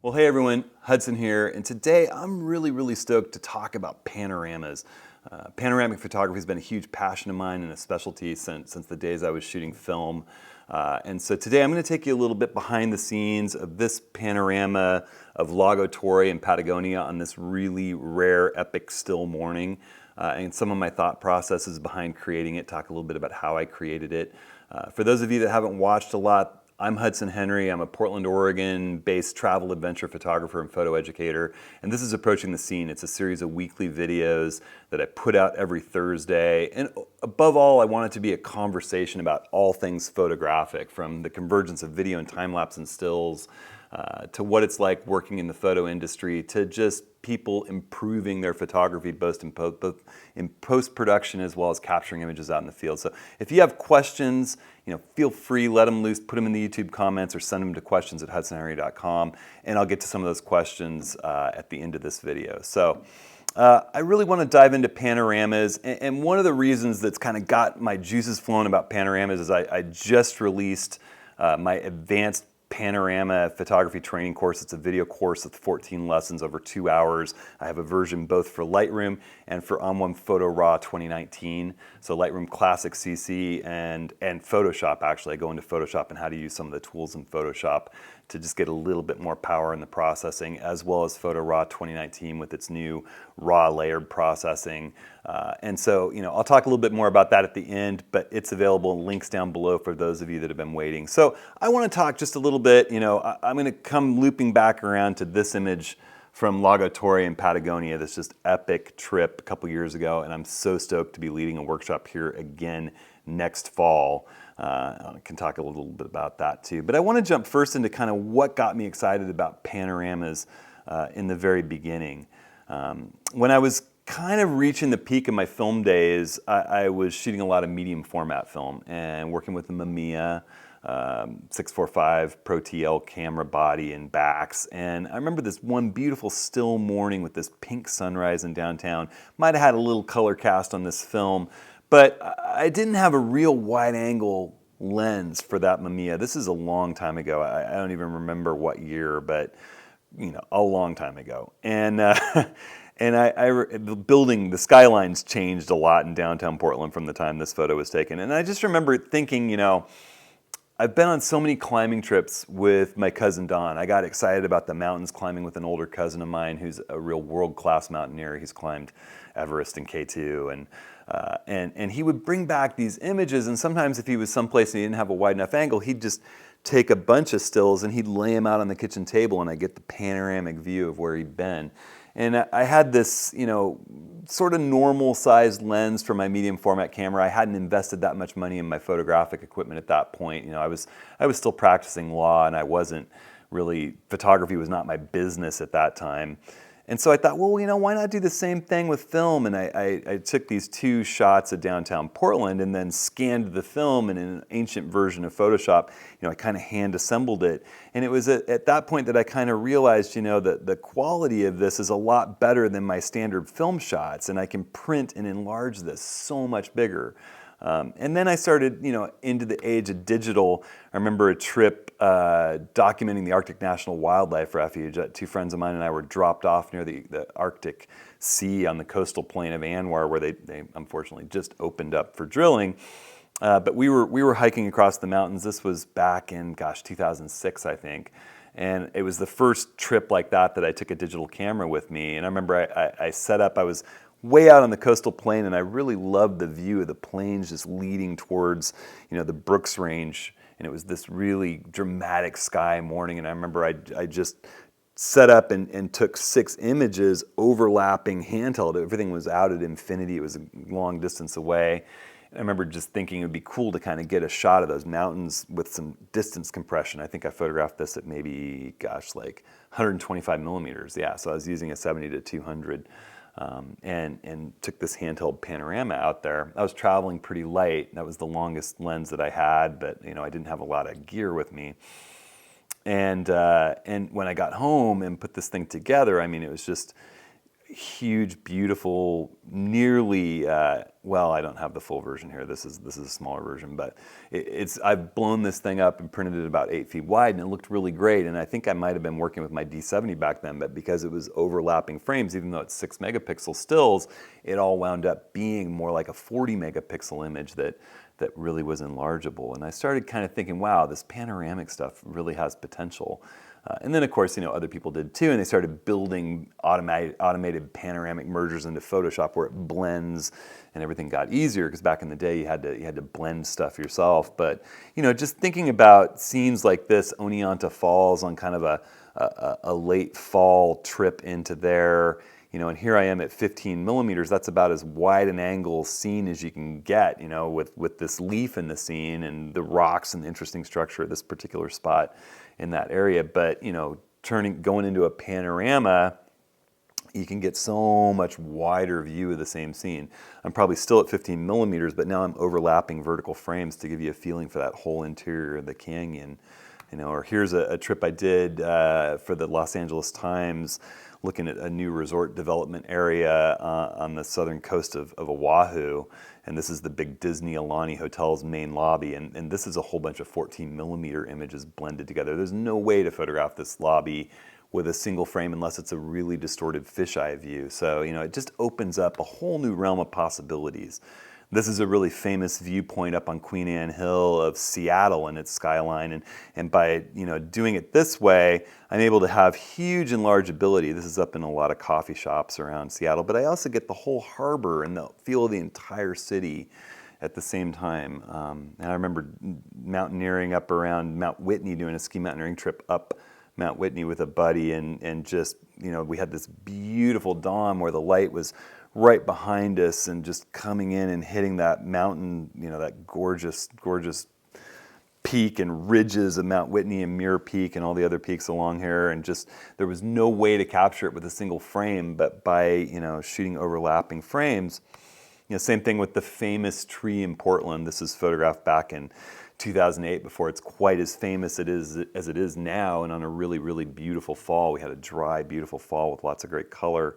Well, hey everyone, Hudson here, and today I'm really stoked to talk about panoramas. Panoramic photography has been a huge passion of mine and a specialty since the days I was shooting film. And so today I'm going to take you a little bit behind the scenes of this panorama of Lago Torre in Patagonia on this really rare, epic, still morning. And some of my thought processes behind creating it, talk a little bit about how I created it. For those of you that haven't watched a lot, I'm Hudson Henry. I'm a Portland, Oregon-based travel adventure photographer and photo educator, and this is Approaching the Scene. It's a series of weekly videos that I put out every Thursday, and above all, I want it to be a conversation about all things photographic, from the convergence of video and time-lapse and stills, to what it's like working in the photo industry, to just people improving their photography both in post-production as well as capturing images out in the field. So if you have questions, feel free, let them loose, put them in the YouTube comments or send them to questions@hudsonhenry.com, and I'll get to some of those questions at the end of this video. So I really want to dive into panoramas, and one of the reasons that's kind of got my juices flowing about panoramas is I just released my advanced panorama photography training course. It's a video course with 14 lessons over 2 hours. I have a version both for Lightroom and for On1 Photo Raw 2019. So Lightroom Classic CC and Photoshop. Actually, I go into Photoshop and how to use some of the tools in Photoshop to just get a little bit more power in the processing, as well as Photo Raw 2019 with its new raw layered processing. And so, I'll talk a little bit more about that at the end, but it's available in links down below for those of you that have been waiting. So I want to talk just a little bit, I'm going to come looping back around to this image from Lago Torre in Patagonia, this just epic trip a couple years ago, and I'm so stoked to be leading a workshop here again next fall. I can talk a little bit about that too. But I want to jump first into kind of what got me excited about panoramas in the very beginning. When I was kind of reaching the peak of my film days, I was shooting a lot of medium format film and working with the Mamiya 645 Pro TL camera body and backs. And I remember this one beautiful still morning with this pink sunrise in downtown. Might have had a little color cast on this film, but I didn't have a real wide angle lens for that Mamiya. This is a long time ago. I don't even remember what year, but a long time ago. And the building, the skylines changed a lot in downtown Portland from the time this photo was taken. And I just remember thinking, I've been on so many climbing trips with my cousin Don. I got excited about the mountains, climbing with an older cousin of mine who's a real world-class mountaineer. He's climbed Everest and K2, and he would bring back these images, and sometimes if he was someplace and he didn't have a wide enough angle, he'd just take a bunch of stills and he'd lay them out on the kitchen table, and I get the panoramic view of where he'd been. And I had this, sort of normal sized lens for my medium format camera. I hadn't invested that much money in my photographic equipment at that point. I was still practicing law, and I wasn't really, photography was not my business at that time. And so I thought, well, why not do the same thing with film? And I took these 2 shots of downtown Portland and then scanned the film, and in an ancient version of Photoshop, I kind of hand assembled it. And it was at that point that I kind of realized, that the quality of this is a lot better than my standard film shots, and I can print and enlarge this so much bigger. And then I started, into the age of digital. I remember a trip documenting the Arctic National Wildlife Refuge. 2 friends of mine and I were dropped off near the Arctic Sea on the coastal plain of Anwar, where they unfortunately just opened up for drilling. But we were hiking across the mountains. This was back in, 2006, I think. And it was the first trip like that I took a digital camera with me. And I remember I set up, I was way out on the coastal plain, and I really loved the view of the plains just leading towards, the Brooks Range. And it was this really dramatic sky morning. And I remember I just set up and took 6 images overlapping handheld. Everything was out at infinity. It was a long distance away. And I remember just thinking it would be cool to kind of get a shot of those mountains with some distance compression. I think I photographed this at maybe, like 125 millimeters. Yeah, so I was using a 70 to 200. And took this handheld panorama out there. I was traveling pretty light. That was the longest lens that I had, but I didn't have a lot of gear with me. And when I got home and put this thing together, it was just huge, beautiful, nearly well, I don't have the full version here. This is a smaller version, but I've blown this thing up and printed it about 8 feet wide, and it looked really great. And I think I might have been working with my D70 back then, but because it was overlapping frames, even though it's 6 megapixel stills, it all wound up being more like a 40 megapixel image that really was enlargeable. And I started kind of thinking, wow, this panoramic stuff really has potential. And then, of course, other people did too, and they started building automated panoramic mergers into Photoshop where it blends, and everything got easier because back in the day you had to blend stuff yourself. But just thinking about scenes like this, Oneonta Falls on kind of a late fall trip into there, and here I am at 15 millimeters. That's about as wide an angle scene as you can get, with this leaf in the scene and the rocks and the interesting structure of this particular spot in that area. But going into a panorama, you can get so much wider view of the same scene. I'm probably still at 15 millimeters, but now I'm overlapping vertical frames to give you a feeling for that whole interior of the canyon. Or here's a trip I did for the Los Angeles Times, looking at a new resort development area on the southern coast of Oahu. And this is the big Disney Alani Hotel's main lobby. And this is a whole bunch of 14 millimeter images blended together. There's no way to photograph this lobby with a single frame unless it's a really distorted fisheye view. So, it just opens up a whole new realm of possibilities. This is a really famous viewpoint up on Queen Anne Hill of Seattle and its skyline. And by doing it this way, I'm able to have huge enlargeability. This is up in a lot of coffee shops around Seattle, but I also get the whole harbor and the feel of the entire city at the same time. And I remember mountaineering up around Mount Whitney, doing a ski mountaineering trip up Mount Whitney with a buddy, and just, we had this beautiful dawn where the light was right behind us and just coming in and hitting that mountain, that gorgeous, gorgeous peak and ridges of Mount Whitney and Muir Peak and all the other peaks along here. And just, there was no way to capture it with a single frame, but by, shooting overlapping frames. Same thing with the famous tree in Portland. This is photographed back in 2008 before it's quite as famous as it is now, and on a really, really beautiful fall. We had a dry, beautiful fall with lots of great color.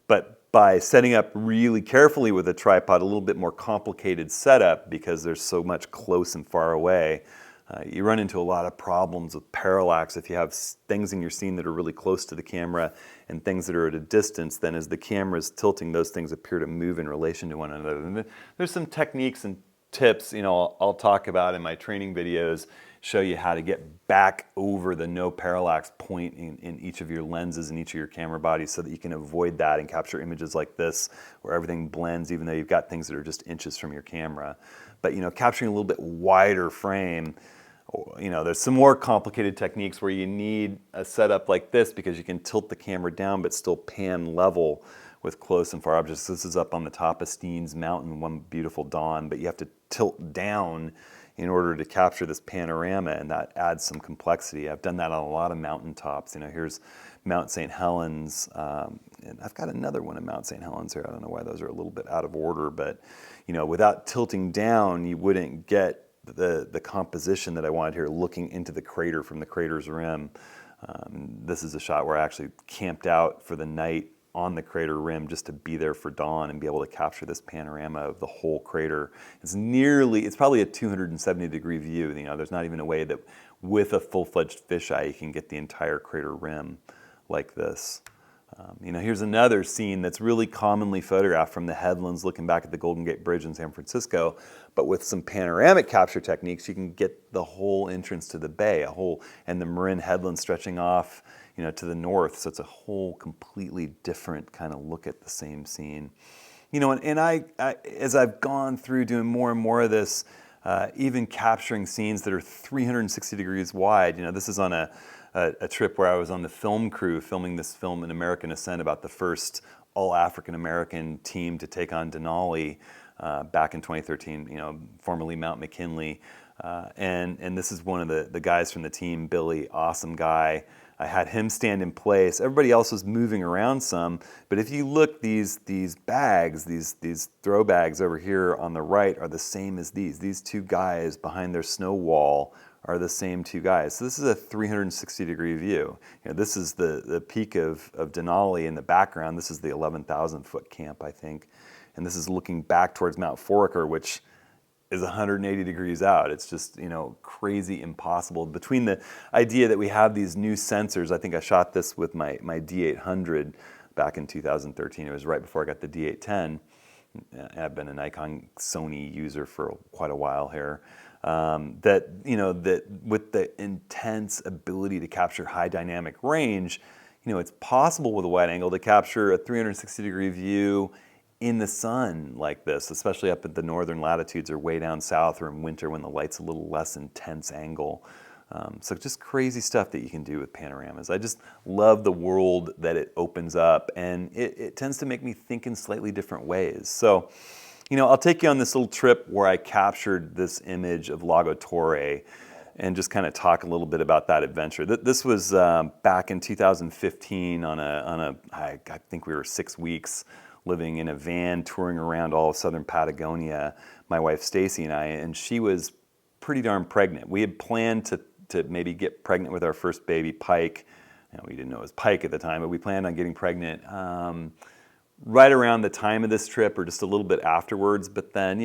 But by setting up really carefully with a tripod, a little bit more complicated setup because there's so much close and far away, you run into a lot of problems with parallax. If you have things in your scene that are really close to the camera and things that are at a distance, then as the camera is tilting, those things appear to move in relation to one another. And there's some techniques and tips, I'll talk about in my training videos, show you how to get back over the no parallax point in each of your lenses and each of your camera bodies so that you can avoid that and capture images like this where everything blends even though you've got things that are just inches from your camera. But capturing a little bit wider frame, there's some more complicated techniques where you need a setup like this because you can tilt the camera down but still pan level with close and far objects. This is up on the top of Steens Mountain one beautiful dawn, but you have to tilt down in order to capture this panorama, and that adds some complexity. I've done that on a lot of mountaintops. Here's Mount St. Helens, and I've got another one of Mount St. Helens here. I don't know why those are a little bit out of order, but without tilting down, you wouldn't get the composition that I wanted here, looking into the crater from the crater's rim. This is a shot where I actually camped out for the night on the crater rim just to be there for dawn and be able to capture this panorama of the whole crater. It's probably a 270-degree view. There's not even a way that with a full-fledged fisheye you can get the entire crater rim like this. Here's another scene that's really commonly photographed from the headlands looking back at the Golden Gate Bridge in San Francisco, but with some panoramic capture techniques you can get the whole entrance to the bay, and the Marin Headland stretching off to the north, so it's a whole completely different kind of look at the same scene. And I as I've gone through doing more and more of this, even capturing scenes that are 360 degrees wide. This is on a trip where I was on the film crew filming this film, An American Ascent, about the first all-African-American team to take on Denali back in 2013, formerly Mount McKinley. And this is one of the guys from the team, Billy, awesome guy. I had him stand in place. Everybody else was moving around some, but if you look, these bags, these throw bags over here on the right are the same as these. These two guys behind their snow wall are the same two guys. So this is a 360-degree view. This is the peak of Denali in the background. This is the 11,000-foot camp, I think. and this is looking back towards Mount Foraker, which is 180 degrees out. It's just, crazy impossible. Between the idea that we have these new sensors, I think I shot this with my D800 back in 2013. It was right before I got the D810. I've been a Nikon Sony user for quite a while here. That with the intense ability to capture high dynamic range, it's possible with a wide angle to capture a 360-degree view in the sun like this, especially up at the northern latitudes or way down south or in winter when the light's a little less intense angle. So just crazy stuff that you can do with panoramas. I just love the world that it opens up, and it tends to make me think in slightly different ways. So, I'll take you on this little trip where I captured this image of Lago Torre and just kind of talk a little bit about that adventure. This was back in 2015 I think we were 6 weeks living in a van touring around all of southern Patagonia, my wife Stacy and I, and she was pretty darn pregnant. We had planned to maybe get pregnant with our first baby, Pike. We didn't know it was Pike at the time, but we planned on getting pregnant right around the time of this trip or just a little bit afterwards. But then,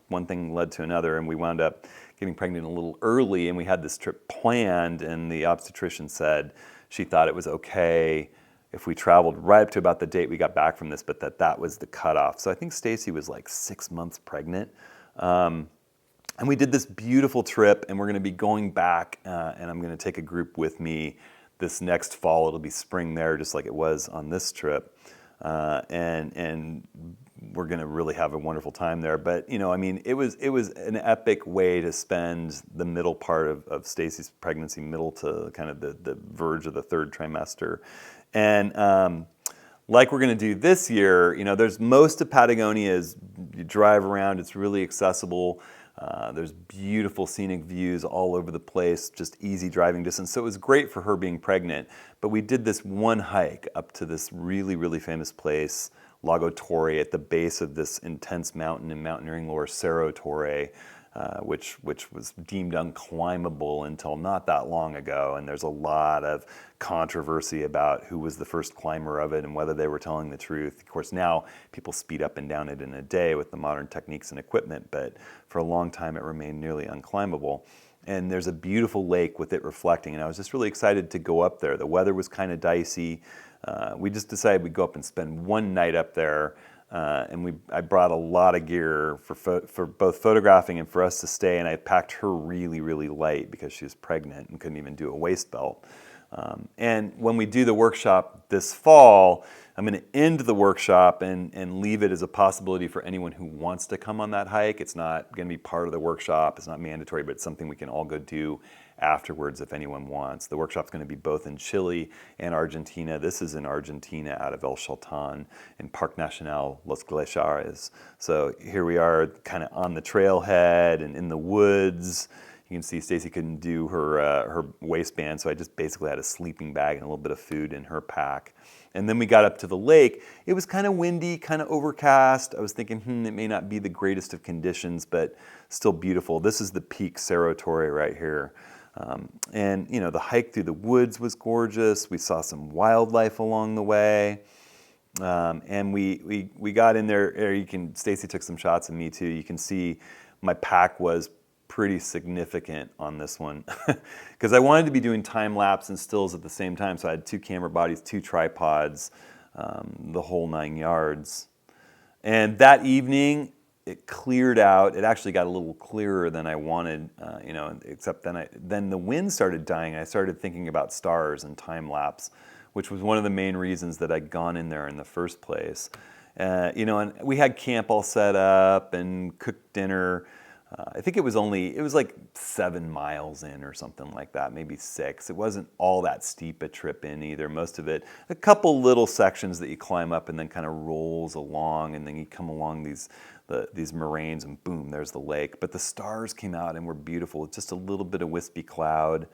one thing led to another, and we wound up getting pregnant a little early, and we had this trip planned, and the obstetrician said she thought it was okay if we traveled right up to about the date we got back from this, but that was the cutoff. So I think Stacy was like 6 months pregnant. And we did this beautiful trip, and we're going to be going back, and I'm going to take a group with me this next fall. It'll be spring there, just like it was on this trip. And we're going to really have a wonderful time there. But, it was an epic way to spend the middle part of Stacy's pregnancy, middle to kind of the verge of the third trimester. And like we're going to do this year, there's most of Patagonia is you drive around, it's really accessible. There's beautiful scenic views all over the place, just easy driving distance. So it was great for her being pregnant. But we did this one hike up to this really, really famous place, Lago Torre, at the base of this intense mountain in mountaineering lore, Cerro Torre, which was deemed unclimbable until not that long ago. And there's a lot of controversy about who was the first climber of it and whether they were telling the truth. Of course, now people speed up and down it in a day with the modern techniques and equipment, but for a long time it remained nearly unclimbable. And there's a beautiful lake with it reflecting, and I was just really excited to go up there. The weather was kind of dicey. We just decided we'd go up and spend one night up there. And I brought a lot of gear for both photographing and for us to stay, and I packed her really, really light because she was pregnant and couldn't even do a waist belt. And when we do the workshop this fall, I'm going to end the workshop and leave it as a possibility for anyone who wants to come on that hike. It's not going to be part of the workshop. It's not mandatory, but it's something we can all go do afterwards if anyone wants. The workshop's going to be both in Chile and Argentina. This is in Argentina out of El Chaltán in Parque Nacional Los Glaciares. So here we are kind of on the trailhead and in the woods. You can see Stacy couldn't do her waistband, so I just basically had a sleeping bag and a little bit of food in her pack. And then we got up to the lake. It was kind of windy, kind of overcast. I was thinking, it may not be the greatest of conditions, but still beautiful. This is the peak Cerro Torre right here. And the hike through the woods was gorgeous. We saw some wildlife along the way. And we got in there. Stacy took some shots of me too. You can see my pack was pretty significant on this one because I wanted to be doing time lapse and stills at the same time. So I had 2 camera bodies, 2 tripods, the whole 9 yards. And that evening it cleared out. It actually got a little clearer than I wanted, except then the wind started dying. I started thinking about stars and time lapse, which was one of the main reasons that I'd gone in there in the first place. And we had camp all set up and cooked dinner. I think it was like 7 miles in or something like that, maybe 6. It wasn't all that steep a trip in either. Most of it, a couple little sections that you climb up and then kind of rolls along, and then you come along these moraines and boom, there's the lake. But the stars came out and were beautiful. It's just a little bit of wispy cloud.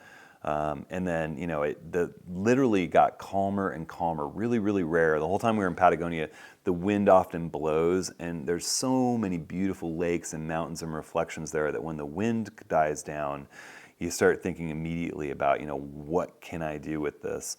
And then, it literally got calmer and calmer, really, really rare. The whole time we were in Patagonia, the wind often blows, and there's so many beautiful lakes and mountains and reflections there that when the wind dies down, you start thinking immediately about, what can I do with this?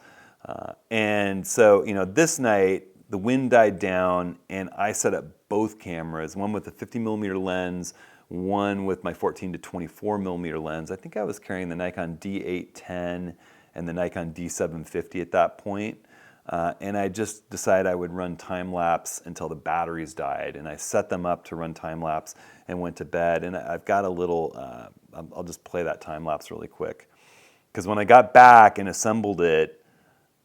And so, this night, the wind died down, and I set up both cameras, one with a 50mm lens, one with my 14 to 24mm lens. I think I was carrying the Nikon D810 and the Nikon D750 at that point. And I just decided I would run time-lapse until the batteries died. And I set them up to run time-lapse and went to bed. And I've got a little, I'll just play that time-lapse really quick. Because when I got back and assembled it,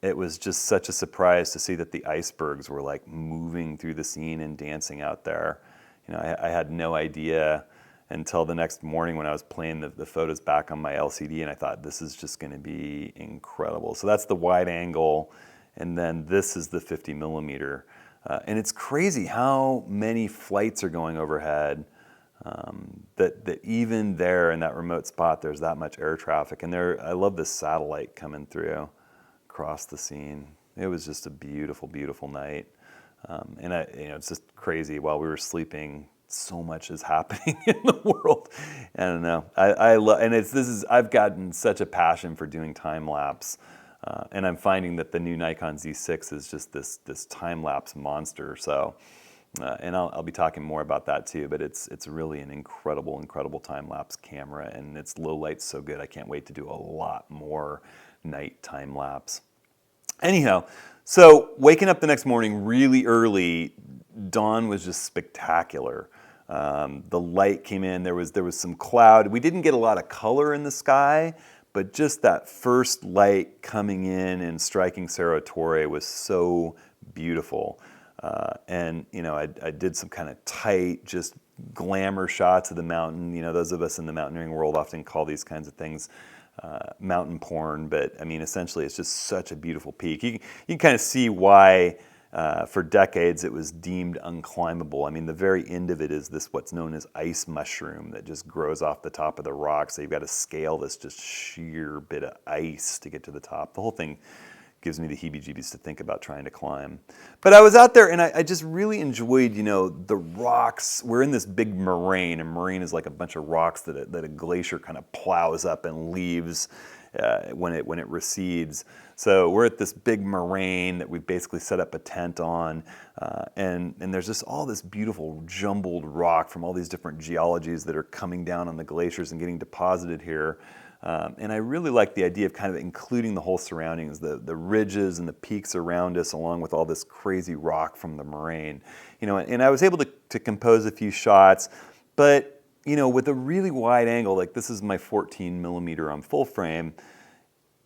it was just such a surprise to see that the icebergs were like moving through the scene and dancing out there. You know, I had no idea until the next morning when I was playing the photos back on my LCD, and I thought, this is just going to be incredible. So that's the wide angle, and then this is the 50mm. And it's crazy how many flights are going overhead, that even there in that remote spot, there's that much air traffic. And I love this satellite coming through across the scene. It was just a beautiful, beautiful night. And it's just crazy. While we were sleeping, so much is happening in the world. I don't know. I love, and I've gotten such a passion for doing time lapse, and I'm finding that the new Nikon Z6 is just this time lapse monster. So, and I'll be talking more about that too. But it's really an incredible, incredible time lapse camera, and its low light's so good. I can't wait to do a lot more night time lapse. Anyhow, so waking up the next morning really early, dawn was just spectacular. The light came in, there was some cloud. We didn't get a lot of color in the sky, but just that first light coming in and striking Cerro Torre was so beautiful. And I did some kind of tight, just glamour shots of the mountain. You know, those of us in the mountaineering world often call these kinds of things mountain porn, but I mean, essentially it's just such a beautiful peak. You can kind of see why for decades it was deemed unclimbable. I mean, the very end of it is this what's known as ice mushroom that just grows off the top of the rock, so you've got to scale this just sheer bit of ice to get to the top. The whole thing gives me the heebie-jeebies to think about trying to climb. But I was out there and I just really enjoyed, the rocks. We're in this big moraine. A moraine is like a bunch of rocks that a glacier kind of plows up and leaves when it recedes. So we're at this big moraine that we've basically set up a tent on, and there's just all this beautiful jumbled rock from all these different geologies that are coming down on the glaciers and getting deposited here. And I really like the idea of kind of including the whole surroundings, the ridges and the peaks around us, along with all this crazy rock from the moraine. And I was able to compose a few shots, but with a really wide angle, like this is my 14mm on full frame,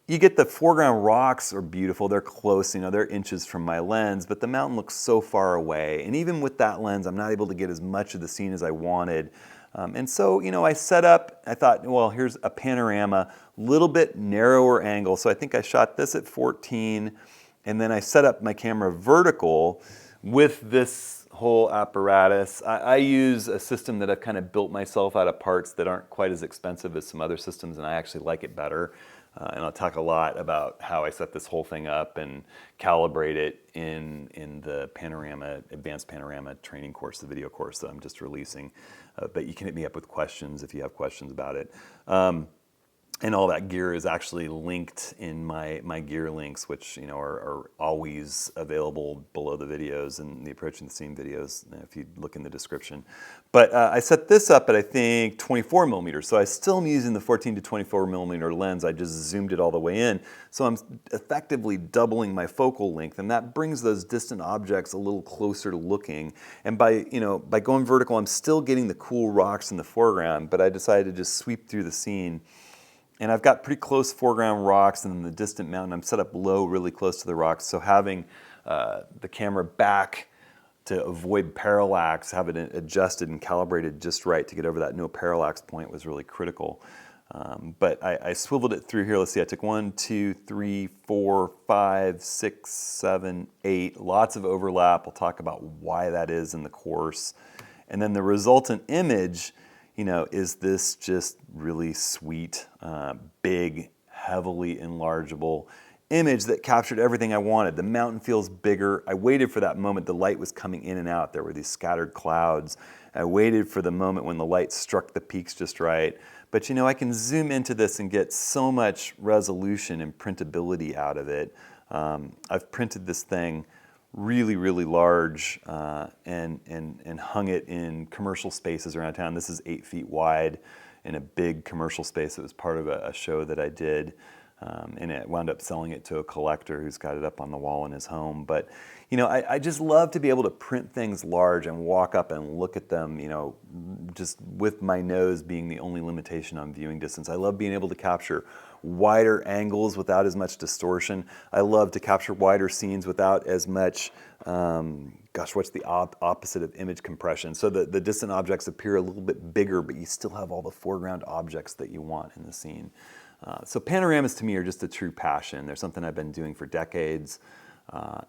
you get the foreground rocks are beautiful. They're close, they're inches from my lens, but the mountain looks so far away. And even with that lens, I'm not able to get as much of the scene as I wanted. And so, I set up, I thought, well, here's a panorama, little bit narrower angle. So I think I shot this at 14, and then I set up my camera vertical with this whole apparatus. I use a system that I've kind of built myself out of parts that aren't quite as expensive as some other systems, and I actually like it better. And I'll talk a lot about how I set this whole thing up and calibrate it in the Advanced Panorama training course, the video course that I'm just releasing. But you can hit me up with questions if you have questions about it. And all that gear is actually linked in my gear links, which are always available below the videos and the Approaching the Scene videos if you look in the description. But I set this up at I think 24mm, so I still am using the 14 to 24mm lens. I just zoomed it all the way in, so I'm effectively doubling my focal length, and that brings those distant objects a little closer to looking. And by going vertical, I'm still getting the cool rocks in the foreground, but I decided to just sweep through the scene. And I've got pretty close foreground rocks, and then the distant mountain, I'm set up low, really close to the rocks. So having the camera back to avoid parallax, have it adjusted and calibrated just right to get over that no parallax point was really critical. But I swiveled it through here. Let's see, I took 1, 2, 3, 4, 5, 6, 7, 8. Lots of overlap. I'll talk about why that is in the course. And then the resultant image, is this just really sweet, big, heavily enlargeable image that captured everything I wanted. The mountain feels bigger. I waited for that moment. The light was coming in and out. There were these scattered clouds. I waited for the moment when the light struck the peaks just right. But I can zoom into this and get so much resolution and printability out of it. I've printed this thing really, really large, and hung it in commercial spaces around town. This is 8 feet wide in a big commercial space. It was part of a show that I did. And it wound up selling it to a collector who's got it up on the wall in his home. But, I just love to be able to print things large and walk up and look at them, just with my nose being the only limitation on viewing distance. I love being able to capture wider angles without as much distortion. I love to capture wider scenes without as much, what's the opposite of image compression? So the distant objects appear a little bit bigger, but you still have all the foreground objects that you want in the scene. So panoramas to me are just a true passion. They're something I've been doing for decades,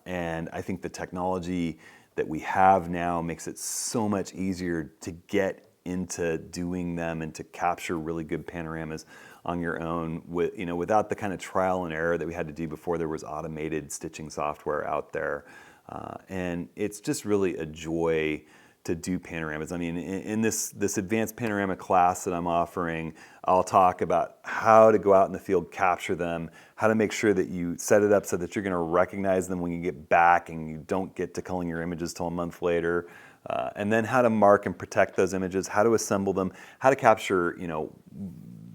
and I think the technology that we have now makes it so much easier to get into doing them and to capture really good panoramas on your own without the kind of trial and error that we had to do before there was automated stitching software out there. And it's just really a joy to do panoramas. I mean, in this advanced panorama class that I'm offering, I'll talk about how to go out in the field, capture them, how to make sure that you set it up so that you're going to recognize them when you get back and you don't get to culling your images till a month later, and then how to mark and protect those images, how to assemble them, how to capture,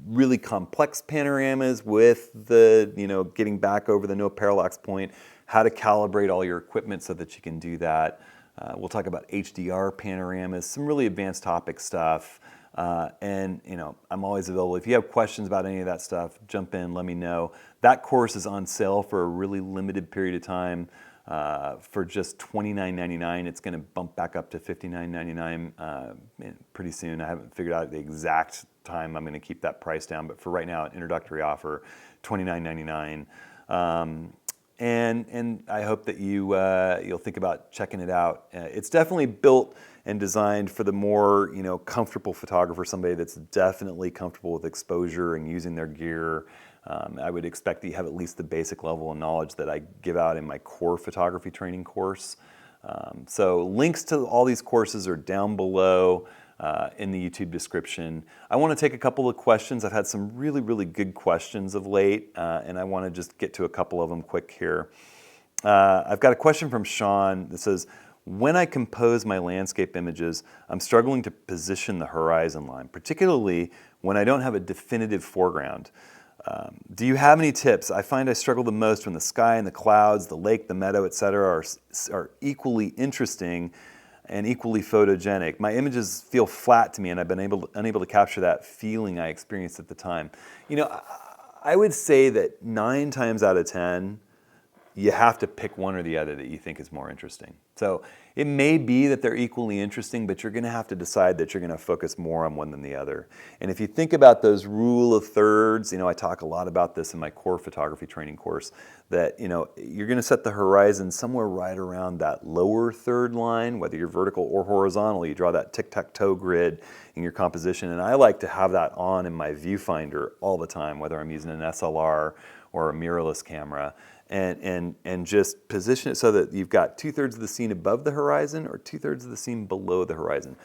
really complex panoramas with the, getting back over the no parallax point, how to calibrate all your equipment so that you can do that. We'll talk about HDR panoramas, some really advanced topic stuff. And I'm always available. If you have questions about any of that stuff, jump in, let me know. That course is on sale for a really limited period of time for just $29.99. It's going to bump back up to $59.99 pretty soon. I haven't figured out the exact time I'm going to keep that price down, but for right now, an introductory offer, $29.99. And I hope that you'll think about checking it out. It's definitely built and designed for the more comfortable photographer, somebody that's definitely comfortable with exposure and using their gear. I would expect that you have at least the basic level of knowledge that I give out in my core photography training course. So links to all these courses are down below in the YouTube description. I want to take a couple of questions. I've had some really, really good questions of late, and I want to just get to a couple of them quick here. I've got a question from Sean that says, when I compose my landscape images, I'm struggling to position the horizon line, particularly when I don't have a definitive foreground. Do you have any tips? I find I struggle the most when the sky and the clouds, the lake, the meadow, etc. are equally interesting and equally photogenic. My images feel flat to me, and I've been unable to capture that feeling I experienced at the time. I would say that 9 times out of 10, you have to pick one or the other that you think is more interesting. So it may be that they're equally interesting, but you're going to have to decide that you're going to focus more on one than the other. And if you think about those rule of thirds, I talk a lot about this in my core photography training course, that you're going to set the horizon somewhere right around that lower third line, whether you're vertical or horizontal. You draw that tic-tac-toe grid in your composition, and I like to have that on in my viewfinder all the time, whether I'm using an SLR or a mirrorless camera. And just position it so that you've got 2/3 of the scene above the horizon or 2/3 of the scene below the horizon.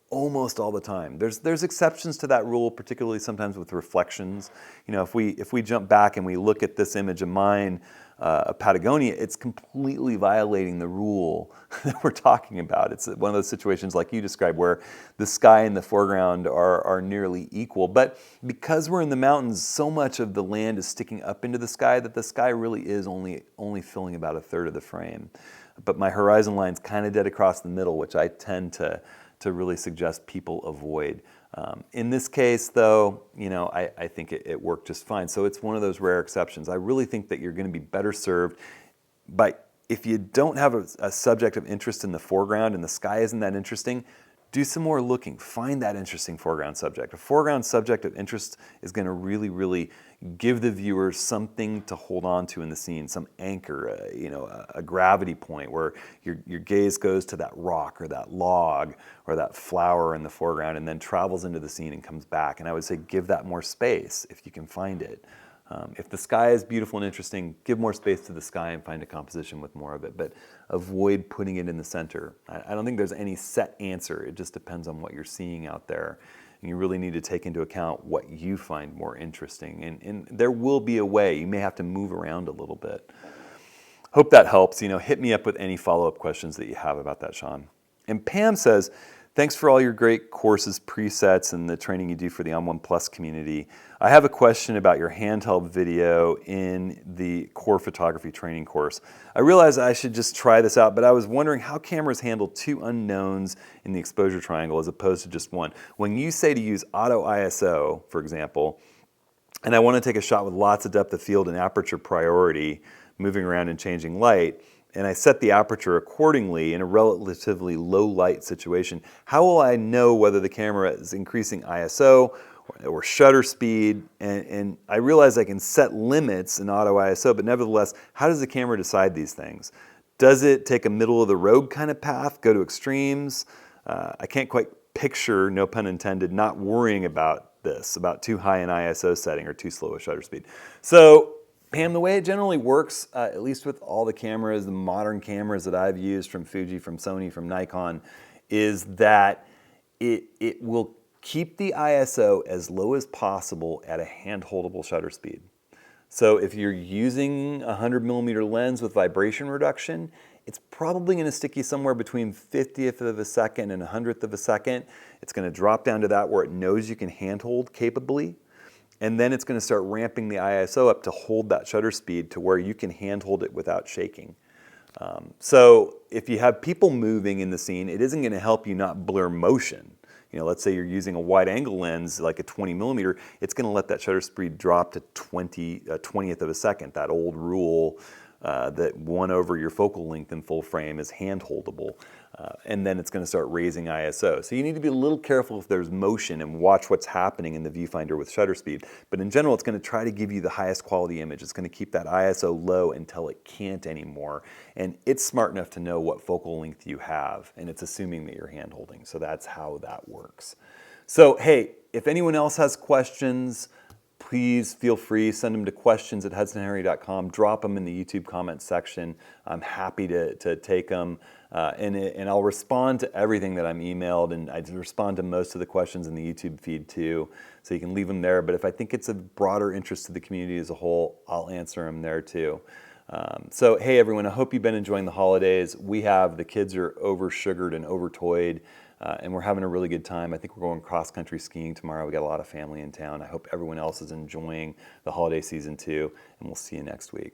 Almost all the time. There's exceptions to that rule, particularly sometimes with reflections. If we jump back and we look at this image of mine of Patagonia, it's completely violating the rule that we're talking about. It's one of those situations like you described where the sky and the foreground are nearly equal. But because we're in the mountains, so much of the land is sticking up into the sky that the sky really is only filling about 1/3 of the frame. But my horizon line's kind of dead across the middle, which I tend to really suggest people avoid. In this case, though, I think it worked just fine. So it's one of those rare exceptions. I really think that you're going to be better served by, if you don't have a subject of interest in the foreground and the sky isn't that interesting, do some more looking. Find that interesting foreground subject. A foreground subject of interest is going to really, really give the viewers something to hold on to in the scene, some anchor, a gravity point where your gaze goes to that rock or that log or that flower in the foreground and then travels into the scene and comes back. And I would say give that more space if you can find it. If the sky is beautiful and interesting, give more space to the sky and find a composition with more of it, but avoid putting it in the center. I don't think there's any set answer. It just depends on what you're seeing out there. And you really need to take into account what you find more interesting. And there will be a way. You may have to move around a little bit. Hope that helps. Hit me up with any follow-up questions that you have about that, Sean. And Pam says, thanks for all your great courses, presets, and the training you do for the On1 Plus community. I have a question about your handheld video in the core photography training course. I realized I should just try this out, but I was wondering how cameras handle two unknowns in the exposure triangle as opposed to just one. When you say to use auto ISO, for example, and I want to take a shot with lots of depth of field and aperture priority, moving around and changing light, and I set the aperture accordingly in a relatively low light situation, how will I know whether the camera is increasing ISO or shutter speed? And I realize I can set limits in auto ISO, but nevertheless, how does the camera decide these things? Does it take a middle of the road kind of path, go to extremes? I can't quite picture, no pun intended, not worrying about this, about too high an ISO setting or too slow a shutter speed. So Pam, the way it generally works, at least with all the cameras, the modern cameras that I've used from Fuji, from Sony, from Nikon, is that it will keep the ISO as low as possible at a hand-holdable shutter speed. So if you're using a 100mm lens with vibration reduction, it's probably going to stick you somewhere between 50th of a second and 100th of a second. It's going to drop down to that where it knows you can handhold capably. And then it's going to start ramping the ISO up to hold that shutter speed to where you can handhold it without shaking. So if you have people moving in the scene, it isn't going to help you not blur motion. Let's say you're using a wide angle lens like a 20mm, it's going to let that shutter speed drop to 20th of a second. That old rule that 1 over your focal length in full frame is hand holdable. And then it's going to start raising ISO. So you need to be a little careful if there's motion and watch what's happening in the viewfinder with shutter speed. But in general, it's going to try to give you the highest quality image. It's going to keep that ISO low until it can't anymore. And it's smart enough to know what focal length you have, and it's assuming that you're hand holding. So that's how that works. So hey, if anyone else has questions, please feel free, send them to questions@hudsonhenry.com, drop them in the YouTube comments section. I'm happy to take them, and I'll respond to everything that I'm emailed, and I respond to most of the questions in the YouTube feed too, so you can leave them there. But if I think it's of broader interest to the community as a whole, I'll answer them there too. So hey everyone, I hope you've been enjoying the holidays. The kids are over-sugared and over-toyed. And we're having a really good time. I think we're going cross-country skiing tomorrow. We got a lot of family in town. I hope everyone else is enjoying the holiday season too, and we'll see you next week.